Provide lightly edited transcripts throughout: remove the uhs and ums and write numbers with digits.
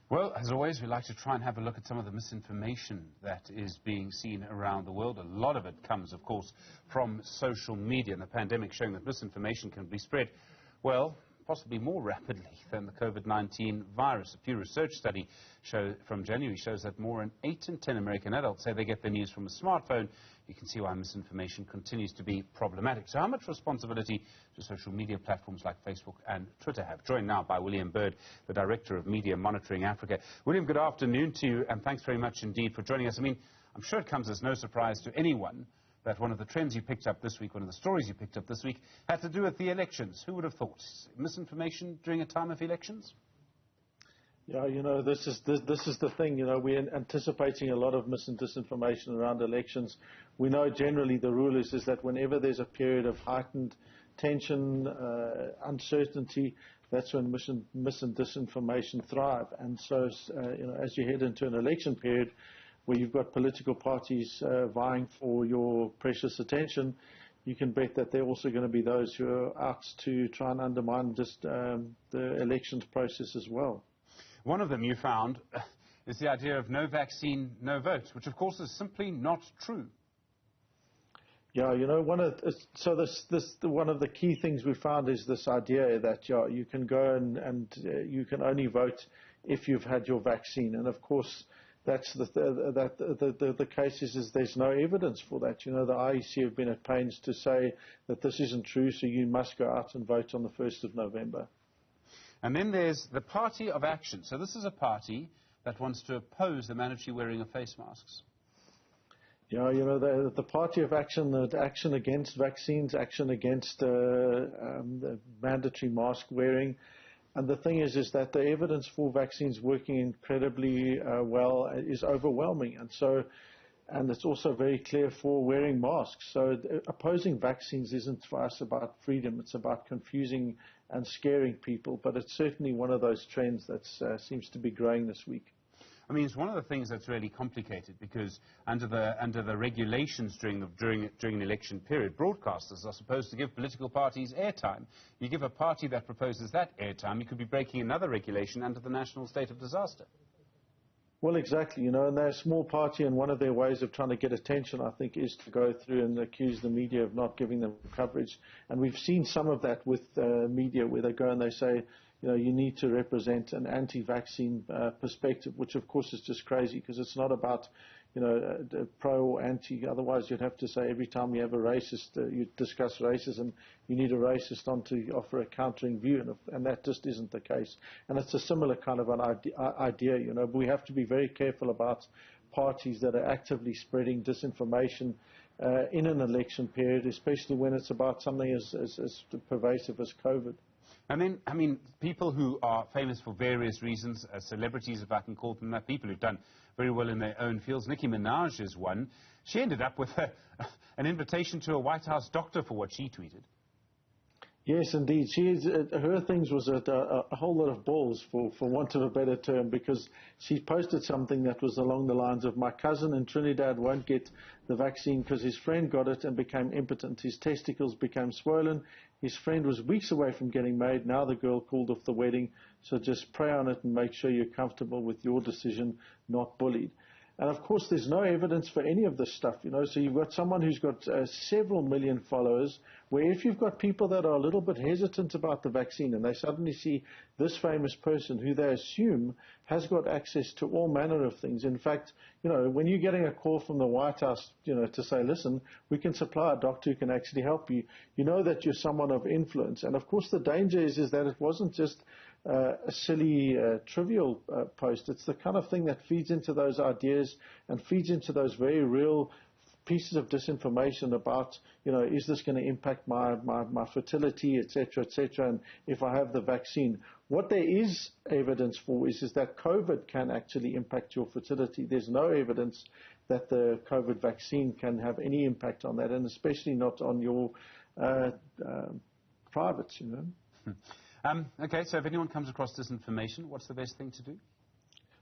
Well, as always, we like to try and have a look at some of the misinformation that is being seen around the world. A lot of it comes, of course, from social media, and the pandemic showing that misinformation can be spread, well, possibly more rapidly than the COVID-19 virus. A Pew Research study from January shows that more than 8 in 10 American adults say they get their news from a smartphone. You can see why misinformation continues to be problematic. So how much responsibility do social media platforms like Facebook and Twitter have? Joined now by William Bird, the Director of Media Monitoring Africa. William, good afternoon to you, and thanks very much indeed for joining us. I mean, I'm sure it comes as no surprise to anyone that one of the trends you picked up this week, one of the stories you picked up this week, had to do with the elections. Who would have thought? Misinformation during a time of elections? Yeah, you know, this is the thing. You know, we're anticipating a lot of mis and disinformation around elections. We know generally the rule is that whenever there's a period of heightened tension, uncertainty, that's when mis and disinformation thrive. And so, you know, as you head into an election period where you've got political parties vying for your precious attention, you can bet that there are also going to be those who are out to try and undermine just the elections process as well. One of them you found is the idea of no vaccine, no vote, which of course is simply not true. Yeah, you know, one of the key things we found is this idea that you can go and you can only vote if you've had your vaccine, and of course that's the case is there's no evidence for that. You know, the IEC have been at pains to say that this isn't true, so you must go out and vote on the 1st of November. And then there's the Party of Action. So this is a party that wants to oppose the mandatory wearing of face masks. Yeah, you know, the Party of Action, the action against vaccines, action against the mandatory mask wearing. And the thing is that the evidence for vaccines working incredibly well is overwhelming. And it's also very clear for wearing masks. So opposing vaccines isn't for us about freedom. It's about confusing and scaring people. But it's certainly one of those trends that seems to be growing this week. I mean, it's one of the things that's really complicated because under the regulations during an election period, broadcasters are supposed to give political parties airtime. You give a party that proposes that airtime, you could be breaking another regulation under the national state of disaster. Well, exactly, you know, and they're a small party, and one of their ways of trying to get attention, I think, is to go through and accuse the media of not giving them coverage. And we've seen some of that with media where they go and they say, you know, you need to represent an anti-vaccine perspective, which of course is just crazy because it's not about, you know, pro or anti. Otherwise, you'd have to say every time you have a racist, you discuss racism, you need a racist on to offer a countering view, and that just isn't the case. And it's a similar kind of an idea, you know. But we have to be very careful about parties that are actively spreading disinformation in an election period, especially when it's about something as pervasive as COVID. And then, I mean, people who are famous for various reasons, celebrities, if I can call them that, people who've done very well in their own fields. Nicki Minaj is one. She ended up with an invitation to a White House doctor for what she tweeted. Yes, indeed. Her things was a whole lot of balls, for want of a better term, because she posted something that was along the lines of, my cousin in Trinidad won't get the vaccine because his friend got it and became impotent. His testicles became swollen. His friend was weeks away from getting married. Now the girl called off the wedding. So just pray on it and make sure you're comfortable with your decision, not bullied. And of course, there's no evidence for any of this stuff, you know. So you've got someone who's got several million followers, where if you've got people that are a little bit hesitant about the vaccine and they suddenly see this famous person who they assume has got access to all manner of things. In fact, you know, when you're getting a call from the White House, you know, to say, listen, we can supply a doctor who can actually help you, you know that you're someone of influence. And of course, the danger is that it wasn't just a silly, trivial post. It's the kind of thing that feeds into those ideas and feeds into those very real pieces of disinformation about, you know, is this going to impact my fertility, et cetera, and if I have the vaccine. What there is evidence for is that COVID can actually impact your fertility. There's no evidence that the COVID vaccine can have any impact on that, and especially not on your privates, you know. Okay, so if anyone comes across disinformation, what's the best thing to do?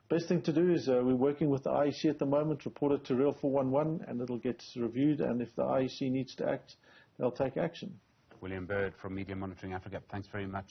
Best thing to do is we're working with the IEC at the moment, report it to Real 411, and it'll get reviewed, and if the IEC needs to act, they'll take action. William Bird from Media Monitoring Africa, thanks very much.